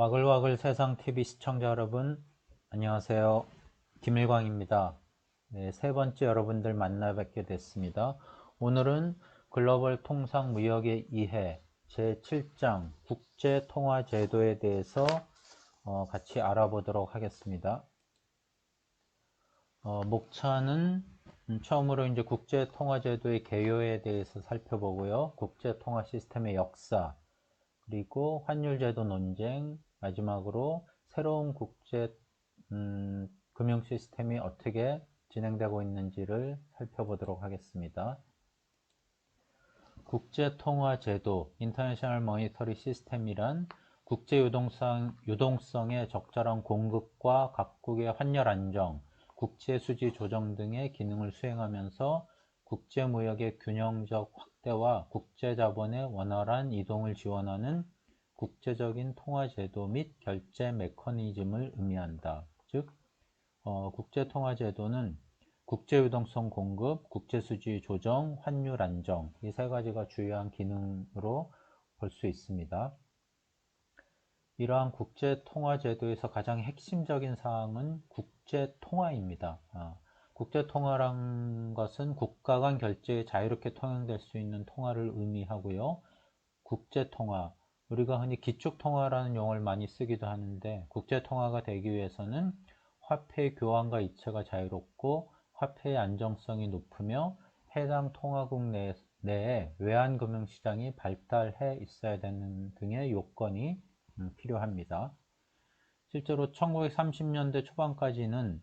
와글와글 세상TV 시청자 여러분, 안녕하세요. 김일광입니다. 네, 세 번째 여러분들 만나 뵙게 됐습니다. 오늘은 글로벌 통상 무역의 이해 제7장 국제통화제도에 대해서 같이 알아보도록 하겠습니다. 목차는 처음으로 이제 국제통화제도의 개요에 대해서 살펴보고요. 국제통화 시스템의 역사, 그리고 환율제도 논쟁, 마지막으로 새로운 국제 금융 시스템이 어떻게 진행되고 있는지를 살펴보도록 하겠습니다. 국제통화제도, International Monetary System이란 국제 유동성의 적절한 공급과 각국의 환율 안정, 국제 수지 조정 등의 기능을 수행하면서 국제무역의 균형적 확대와 국제자본의 원활한 이동을 지원하는 국제적인 통화제도 및 결제 메커니즘을 의미한다. 즉, 국제통화제도는 국제유동성 공급, 국제수지 조정, 환율 안정, 이 세 가지가 주요한 기능으로 볼 수 있습니다. 이러한 국제통화제도에서 가장 핵심적인 사항은 국제통화입니다. 국제통화란 것은 국가 간 결제에 자유롭게 통용될 수 있는 통화를 의미하고요. 국제통화, 우리가 흔히 기축통화라는 용어를 많이 쓰기도 하는데, 국제통화가 되기 위해서는 화폐 교환과 이체가 자유롭고 화폐의 안정성이 높으며 해당 통화국 내에 외환금융시장이 발달해 있어야 되는 등의 요건이 필요합니다. 실제로 1930년대 초반까지는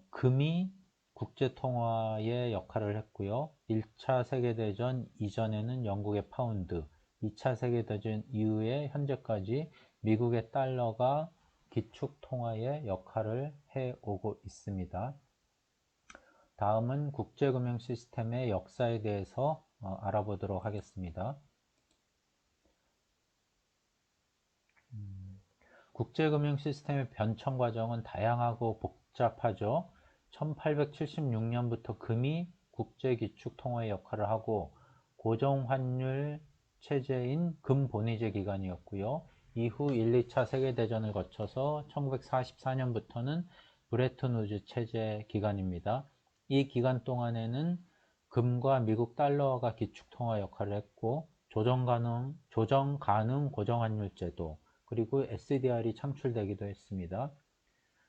금이 국제통화의 역할을 했고요. 1차 세계대전 이전에는 영국의 파운드, 2차 세계대전 이후에 현재까지 미국의 달러가 기축통화의 역할을 해오고 있습니다. 다음은 국제금융 시스템의 역사에 대해서 알아보도록 하겠습니다. 국제금융 시스템의 변천 과정은 다양하고 복잡하죠. 1876년부터 금이 국제기축통화의 역할을 하고 고정환율 체제인 금본위제 기간이었고요. 이후 1, 2차 세계대전을 거쳐서 1944년부터는 브레튼 우즈 체제 기간입니다. 이 기간 동안에는 금과 미국 달러가 기축통화 역할을 했고 조정 가능 고정환율 제도, 그리고 SDR이 창출되기도 했습니다.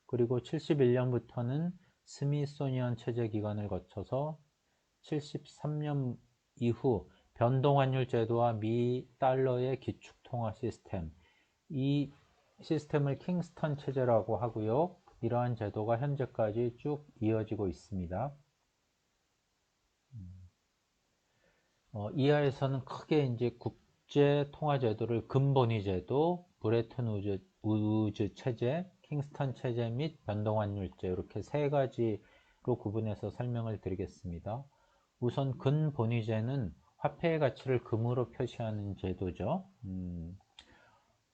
그리고 71년부터는 스미소니언 체제 기간을 거쳐서 73년 이후 변동환율 제도와 미 달러의 기축통화 시스템, 이 시스템을 킹스턴 체제라고 하고요. 이러한 제도가 현재까지 쭉 이어지고 있습니다. 이하에서는 크게 이제 국제 통화 제도를 금본위 제도, 브레튼 우즈 체제, 킹스턴 체제 및 변동환율제, 이렇게 세 가지로 구분해서 설명을 드리겠습니다. 우선 근본위제는 화폐의 가치를 금으로 표시하는 제도죠.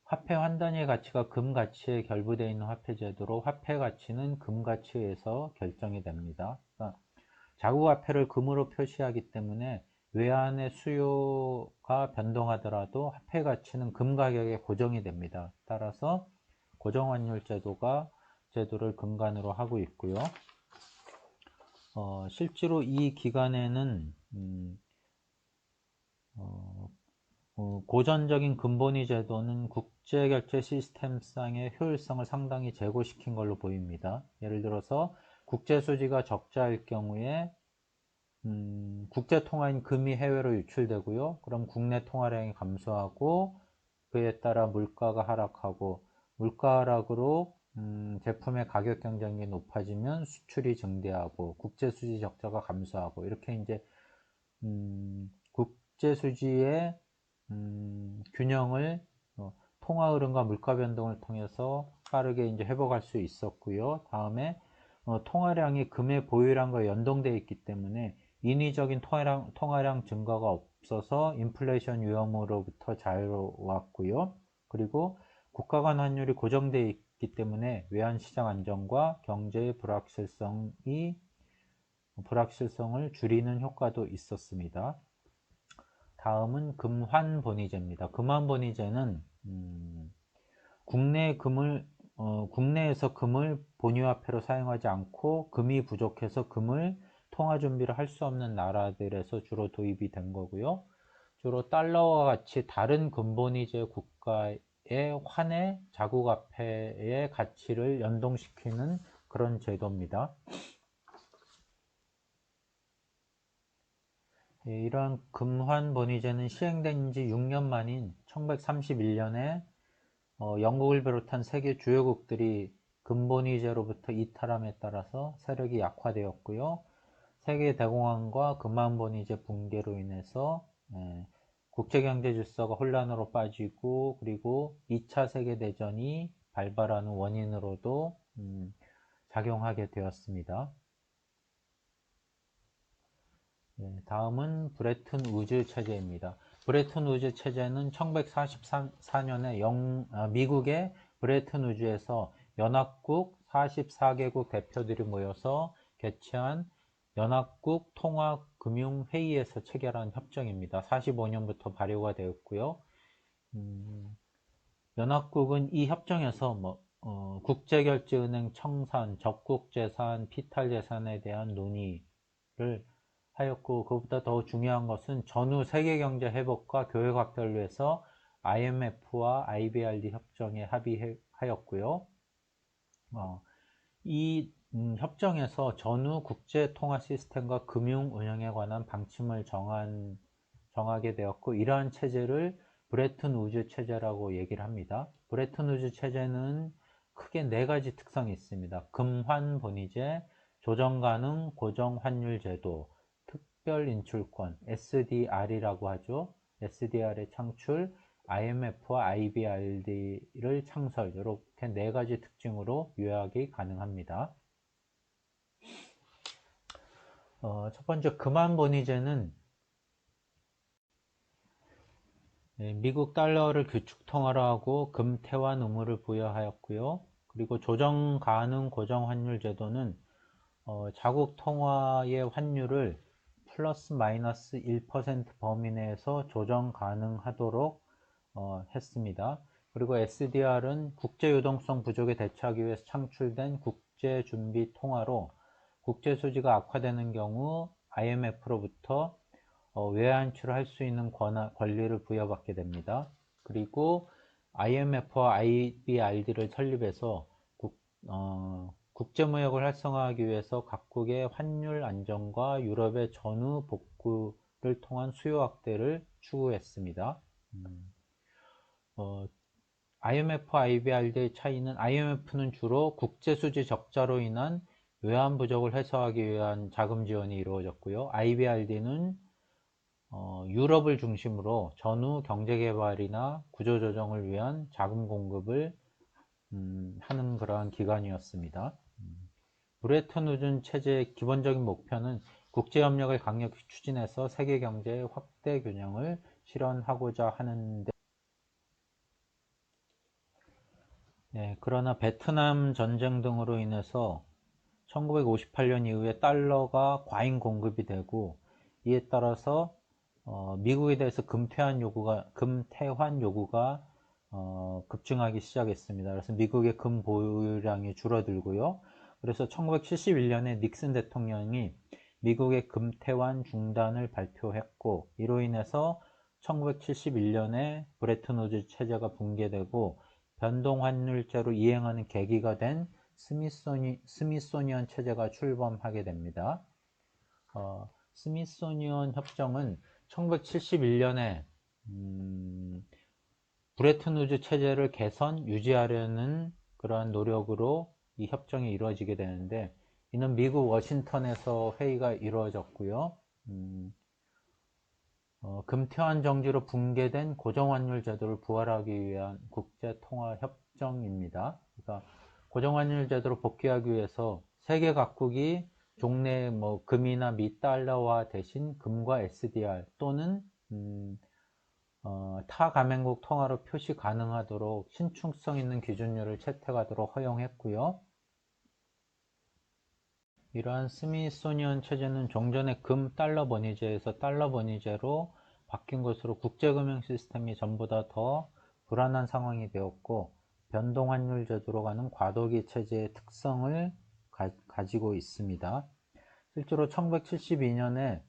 화폐 환단위의 가치가 금 가치에 결부되어 있는 화폐 제도로 화폐 가치는 금 가치에 의해서 결정이 됩니다. 그러니까 자국 화폐를 금으로 표시하기 때문에 외환의 수요가 변동하더라도 화폐 가치는 금 가격에 고정이 됩니다. 따라서 고정환율 제도를 근간으로 하고 있고요. 실제로 이 기간에는 고전적인 금본위 제도는 국제결제 시스템상의 효율성을 상당히 제고시킨 걸로 보입니다. 예를 들어서 국제수지가 적자일 경우에 국제통화인 금이 해외로 유출되고요. 그럼 국내 통화량이 감소하고 그에 따라 물가가 하락하고, 물가 하락으로 제품의 가격 경쟁력이 높아지면 수출이 증대하고 국제수지 적자가 감소하고, 이렇게 이제 국제수지의 균형을 통화 흐름과 물가 변동을 통해서 빠르게 이제 회복할 수 있었고요. 다음에 통화량이 금의 보유량과 연동되어 있기 때문에 인위적인 통화량 증가가 없어서 인플레이션 위험으로부터 자유로웠고요. 그리고 국가 간 환율이 고정되어 있기 때문에 외환시장 안정과 경제의 불확실성을 줄이는 효과도 있었습니다. 다음은 금환본위제입니다. 금환본위제는 국내에서 금을 본위화폐로 사용하지 않고 금이 부족해서 금을 통화 준비를 할 수 없는 나라들에서 주로 도입이 된 거고요. 주로 달러와 같이 다른 근본위제 국가의 환의 자국화폐의 가치를 연동시키는 그런 제도입니다. 이러한 금환 본위제는 시행된 지 6년 만인 1931년에 영국을 비롯한 세계 주요국들이 금본위제로부터 이탈함에 따라서 세력이 약화되었고요. 세계 대공황과 금환본위제 붕괴로 인해서 국제경제 질서가 혼란으로 빠지고, 그리고 2차 세계대전이 발발하는 원인으로도 작용하게 되었습니다. 다음은 브레튼 우즈 체제입니다. 브레튼 우즈 체제는 1944년에 미국의 브레튼 우즈에서 연합국 44개국 대표들이 모여서 개최한 연합국 통화금융회의에서 체결한 협정입니다. 45년부터 발효가 되었고요. 연합국은 이 협정에서 국제결제은행 청산, 적국재산, 피탈재산에 대한 논의를 하였고, 그것보다 더 중요한 것은 전후 세계경제 회복과 교역 확대를 위해서 IMF와 IBRD 협정에 합의하였고요. 이 협정에서 전후 국제통화 시스템과 금융 운영에 관한 방침을 정하게 되었고, 이러한 체제를 브레튼 우즈 체제라고 얘기를 합니다. 브레튼 우즈 체제는 크게 4가지 특성이 있습니다. 금환 본위제, 조정 가능 고정 환율 제도, 특별 인출권, SDR이라고 하죠. SDR의 창출, IMF와 IBRD를 창설, 이렇게 4가지 특징으로 요약이 가능합니다. 첫 번째, 금환 본위제는 미국 달러를 규칙 통화로 하고 금태환 의무를 부여하였고요. 그리고 조정 가능 고정 환율 제도는 자국 통화의 환율을 플러스 마이너스 1% 범위 내에서 조정 가능하도록 했습니다. 그리고 SDR은 국제 유동성 부족에 대처하기 위해서 창출된 국제 준비 통화로 국제 수지가 악화되는 경우 IMF로부터 외환출을 할 수 있는 권리를 부여받게 됩니다. 그리고 IMF와 IBRD를 설립해서 국제무역을 활성화하기 위해서 각국의 환율 안정과 유럽의 전후 복구를 통한 수요 확대를 추구했습니다. IMF와 IBRD의 차이는, IMF는 주로 국제수지 적자로 인한 외환 부족을 해소하기 위한 자금 지원이 이루어졌고요. IBRD는 유럽을 중심으로 전후 경제개발이나 구조조정을 위한 자금 공급을 하는 그러한 기관이었습니다. 브레튼 우즈 체제의 기본적인 목표는 국제협력을 강력히 추진해서 세계경제의 확대 균형을 실현하고자 하는데, 그러나 베트남 전쟁 등으로 인해서 1958년 이후에 달러가 과잉 공급이 되고, 이에 따라서 미국에 대해서 금태환 요구가 급증하기 시작했습니다. 그래서 미국의 금 보유량이 줄어들고요. 그래서 1971년에 닉슨 대통령이 미국의 금태환 중단을 발표했고, 이로 인해서 1971년에 브레튼 우즈 체제가 붕괴되고 변동환율제로 이행하는 계기가 된 스미소니언 체제가 출범하게 됩니다. 스미소니언 협정은 1971년에 브레튼 우즈 체제를 유지하려는 그러한 노력으로 이 협정이 이루어지게 되는데, 이는 미국 워싱턴에서 회의가 이루어졌고요. 금태환 정지로 붕괴된 고정환율 제도를 부활하기 위한 국제통화협정입니다. 그러니까 고정환율 제도로 복귀하기 위해서 세계 각국이 종래 금이나 미 달러화 대신 금과 SDR 또는 타 가맹국 통화로 표시 가능하도록 신축성 있는 기준율을 채택하도록 허용했고요. 이러한 스미소니언 체제는 종전의 금 달러 번위제에서 달러 번위제로 바뀐 것으로 국제금융 시스템이 전보다 더 불안한 상황이 되었고, 변동환율 제도로 가는 과도기 체제의 특성을 가지고 있습니다. 실제로 1972년에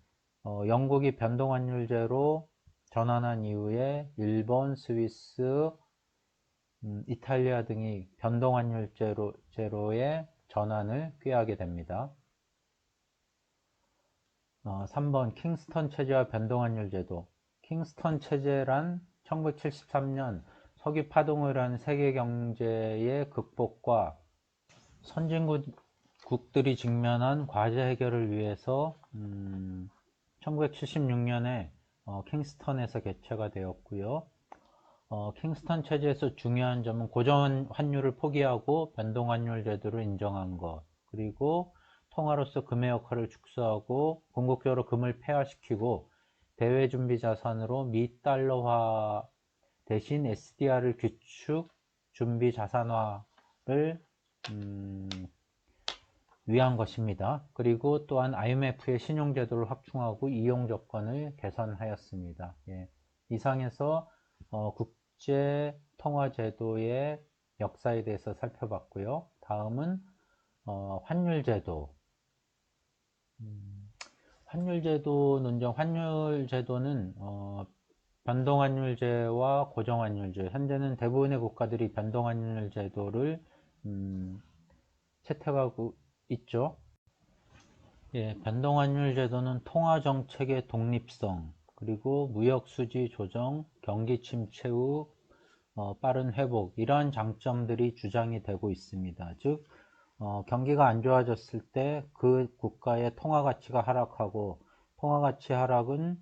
영국이 변동환율제로 전환한 이후에 일본, 스위스, 이탈리아 등이 변동환율제로의 전환을 꾀하게 됩니다. 3번 킹스턴 체제와 변동환율 제도. 킹스턴 체제란 1973년 석유 파동을 한 세계 경제의 극복과 선진국들이 직면한 과제 해결을 위해서 1976년에 킹스턴에서 개최가 되었고요. 킹스턴 체제에서 중요한 점은 고정 환율을 포기하고 변동 환율 제도를 인정한 것, 그리고 통화로서 금의 역할을 축소하고 궁극적으로 금을 폐화시키고 대외 준비 자산으로 미 달러화 대신 SDR을 규축 준비 자산화를 위한 것입니다. 그리고 또한 IMF의 신용제도를 확충하고 이용 조건을 개선하였습니다. 예. 이상에서 국제통화제도의 역사에 대해서 살펴봤고요. 다음은 환율제도. 환율제도 논정. 환율제도는 변동환율제와 고정환율제. 현재는 대부분의 국가들이 변동환율제도를 채택하고 있죠. 예, 변동환율 제도는 통화정책의 독립성, 그리고 무역수지 조정, 경기 침체 후 빠른 회복, 이러한 장점들이 주장이 되고 있습니다. 즉 경기가 안 좋아졌을 때 그 국가의 통화가치가 하락하고, 통화가치 하락은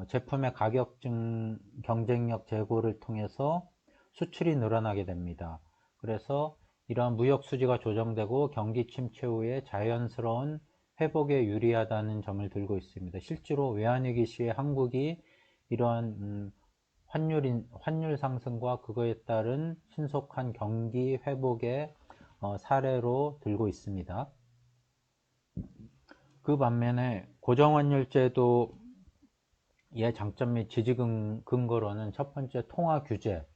제품의 가격 경쟁력 제고를 통해서 수출이 늘어나게 됩니다. 그래서 이러한 무역수지가 조정되고 경기 침체 후에 자연스러운 회복에 유리하다는 점을 들고 있습니다. 실제로 외환위기 시에 한국이 이러한 환율 상승과 그거에 따른 신속한 경기 회복의 사례로 들고 있습니다. 그 반면에 고정환율제도의 장점 및 지지 근거로는 첫 번째 통화 규제.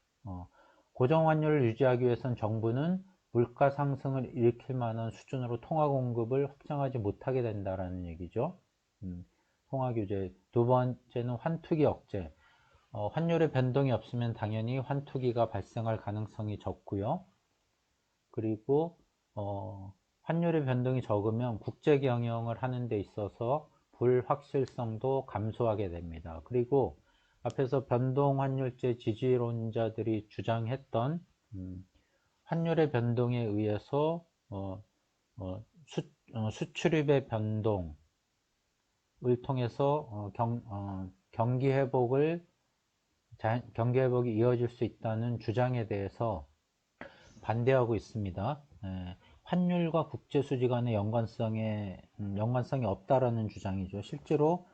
고정환율을 유지하기 위해선 정부는 물가 상승을 일으킬 만한 수준으로 통화 공급을 확장하지 못하게 된다는 얘기죠. 통화 규제. 두 번째는 환투기 억제. 환율의 변동이 없으면 당연히 환투기가 발생할 가능성이 적고요. 그리고 환율의 변동이 적으면 국제 경영을 하는 데 있어서 불확실성도 감소하게 됩니다. 그리고 앞에서 변동환율제 지지론자들이 주장했던 환율의 변동에 의해서 수출입의 변동을 통해서 경기 회복이 이어질 수 있다는 주장에 대해서 반대하고 있습니다. 환율과 국제수지 간의 연관성이 없다라는 주장이죠. 실제로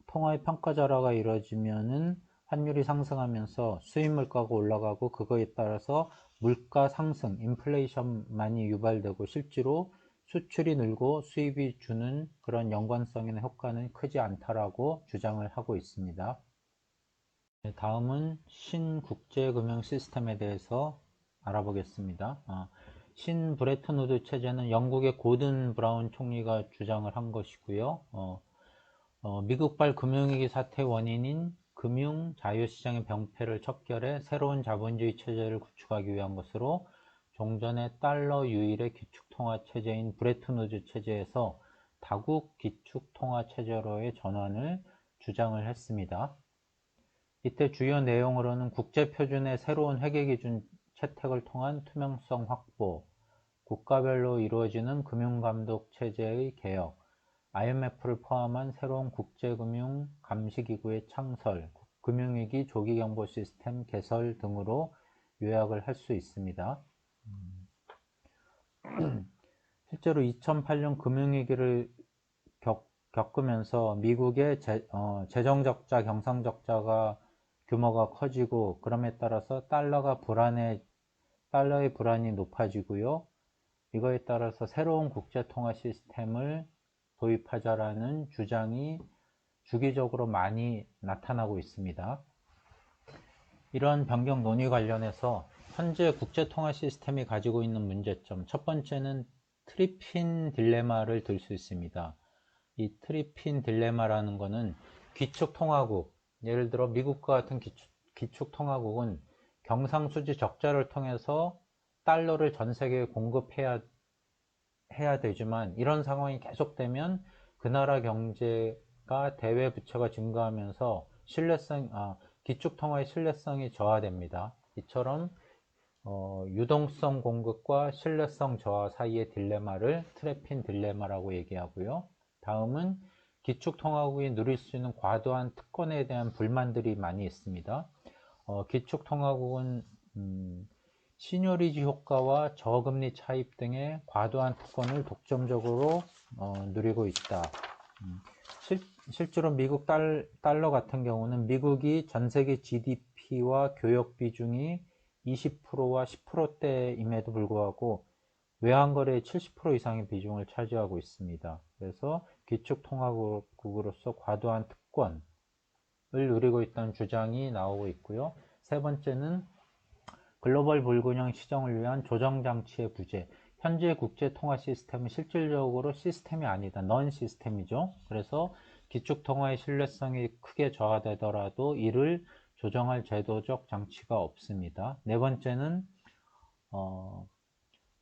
통화의 평가절하가 이루어지면은 환율이 상승하면서 수입 물가가 올라가고, 그거에 따라서 물가 상승, 인플레이션만이 유발되고, 실제로 수출이 늘고 수입이 주는 그런 연관성이나 효과는 크지 않다라고 주장을 하고 있습니다. 다음은 신국제금융 시스템에 대해서 알아보겠습니다. 신 브레튼 우드 체제는 영국의 고든 브라운 총리가 주장을 한 것이고요. 미국발 금융위기 사태의 원인인 금융 자유시장의 병폐를 척결해 새로운 자본주의 체제를 구축하기 위한 것으로 종전의 달러 유일의 기축통화 체제인 브레튼 우드 체제에서 다국 기축통화 체제로의 전환을 주장을 했습니다. 이때 주요 내용으로는 국제표준의 새로운 회계기준 채택을 통한 투명성 확보, 국가별로 이루어지는 금융감독 체제의 개혁, IMF를 포함한 새로운 국제금융 감시기구의 창설, 금융위기 조기경보 시스템 개설 등으로 요약을 할 수 있습니다. 실제로 2008년 금융위기를 겪으면서 미국의 재정적자, 경상적자가 규모가 커지고, 그럼에 따라서 달러의 불안이 높아지고요. 이거에 따라서 새로운 국제통화 시스템을 도입하자라는 주장이 주기적으로 많이 나타나고 있습니다. 이런 변경 논의 관련해서 현재 국제통화 시스템이 가지고 있는 문제점, 첫 번째는 트리핀 딜레마를 들 수 있습니다. 이 트리핀 딜레마라는 것은 기축통화국, 예를 들어 미국과 같은 기축통화국은 경상수지 적자를 통해서 달러를 전 세계에 공급해야 되지만, 이런 상황이 계속되면 그 나라 경제가 대외 부채가 증가하면서 기축통화의 신뢰성이 저하됩니다. 이처럼 유동성 공급과 신뢰성 저하 사이의 딜레마를 트래핀 딜레마라고 얘기하고요. 다음은 기축통화국이 누릴 수 있는 과도한 특권에 대한 불만들이 많이 있습니다. 기축통화국은 시뇨리지 효과와 저금리 차입 등의 과도한 특권을 독점적으로 누리고 있다. 실제로 미국 달러 같은 경우는 미국이 전 세계 GDP와 교역 비중이 20%와 10%대임에도 불구하고 외환거래의 70% 이상의 비중을 차지하고 있습니다. 그래서 기축통화국으로서 과도한 특권을 누리고 있다는 주장이 나오고 있고요. 세 번째는 글로벌 불균형 시정을 위한 조정장치의 부재. 현재 국제통화 시스템은 실질적으로 시스템이 아니다. 넌 시스템이죠. 그래서 기축통화의 신뢰성이 크게 저하되더라도 이를 조정할 제도적 장치가 없습니다. 네 번째는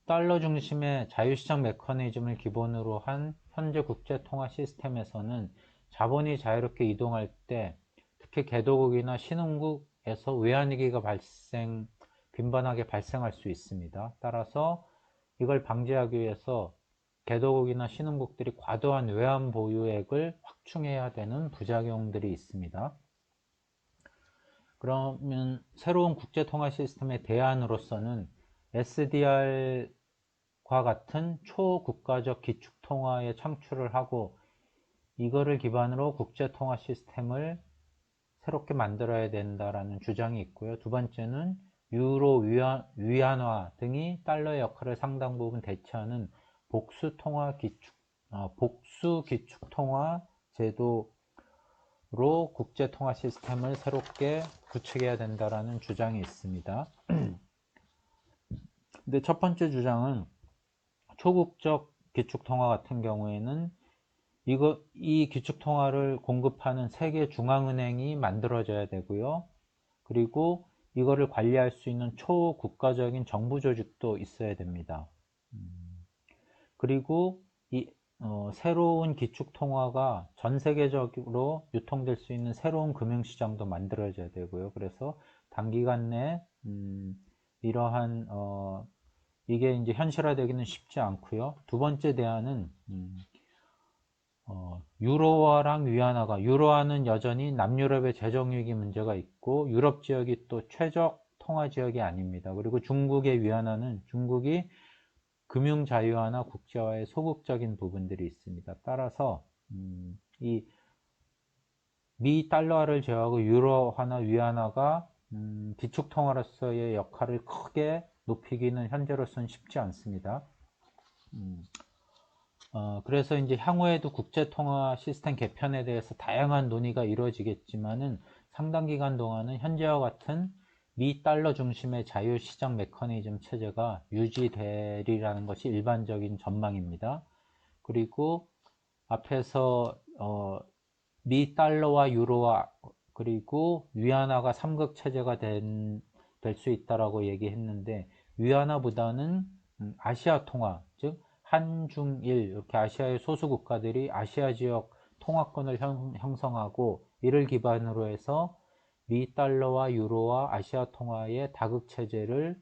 달러 중심의 자유시장 메커니즘을 기본으로 한 현재 국제통화 시스템에서는 자본이 자유롭게 이동할 때 특히 개도국이나 신흥국에서 외환위기가 빈번하게 발생할 수 있습니다. 따라서 이걸 방지하기 위해서 개도국이나 신흥국들이 과도한 외환 보유액을 확충해야 되는 부작용들이 있습니다. 그러면 새로운 국제통화 시스템의 대안으로서는 SDR과 같은 초국가적 기축통화의 창출을 하고, 이거를 기반으로 국제통화 시스템을 새롭게 만들어야 된다라는 주장이 있고요. 두 번째는 유로, 위안화 등이 달러의 역할을 상당 부분 대체하는 복수 기축통화 제도로 국제통화 시스템을 새롭게 구축해야 된다라는 주장이 있습니다. 근데 첫 번째 주장은 초국적 기축통화 같은 경우에는 이 기축통화를 공급하는 세계 중앙은행이 만들어져야 되고요. 그리고 이거를 관리할 수 있는 초국가적인 정부 조직도 있어야 됩니다. 그리고 이 새로운 기축통화가 전 세계적으로 유통될 수 있는 새로운 금융시장도 만들어져야 되고요. 그래서 단기간 내에 이러한 이게 이제 현실화되기는 쉽지 않고요. 두 번째 대안은 유로화랑 위안화가, 유로화는 여전히 남유럽의 재정위기 문제가 있고 유럽 지역이 또 최적 통화 지역이 아닙니다. 그리고 중국의 위안화는 중국이 금융 자유화나 국제화의 소극적인 부분들이 있습니다. 따라서 이 미 달러화를 제외하고 유로화나 위안화가 기축통화로서의 역할을 크게 높이기는 현재로서는 쉽지 않습니다. 그래서 이제 향후에도 국제통화 시스템 개편에 대해서 다양한 논의가 이루어지겠지만은 상당 기간 동안은 현재와 같은 미 달러 중심의 자유시장 메커니즘 체제가 유지되리라는 것이 일반적인 전망입니다. 그리고 앞에서 미 달러와 유로화 그리고 위안화가 삼각 체제가 될 수 있다라고 얘기했는데, 위안화보다는 아시아 통화, 즉 한중일 이렇게 아시아의 소수 국가들이 아시아 지역 통화권을 형성하고, 이를 기반으로 해서 미 달러와 유로와 아시아 통화의 다극 체제를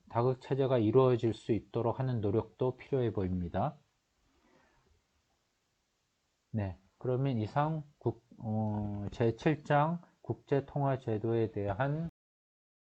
다극 체제가 이루어질 수 있도록 하는 노력도 필요해 보입니다. 네, 그러면 이상 제7장 국제통화제도에 대한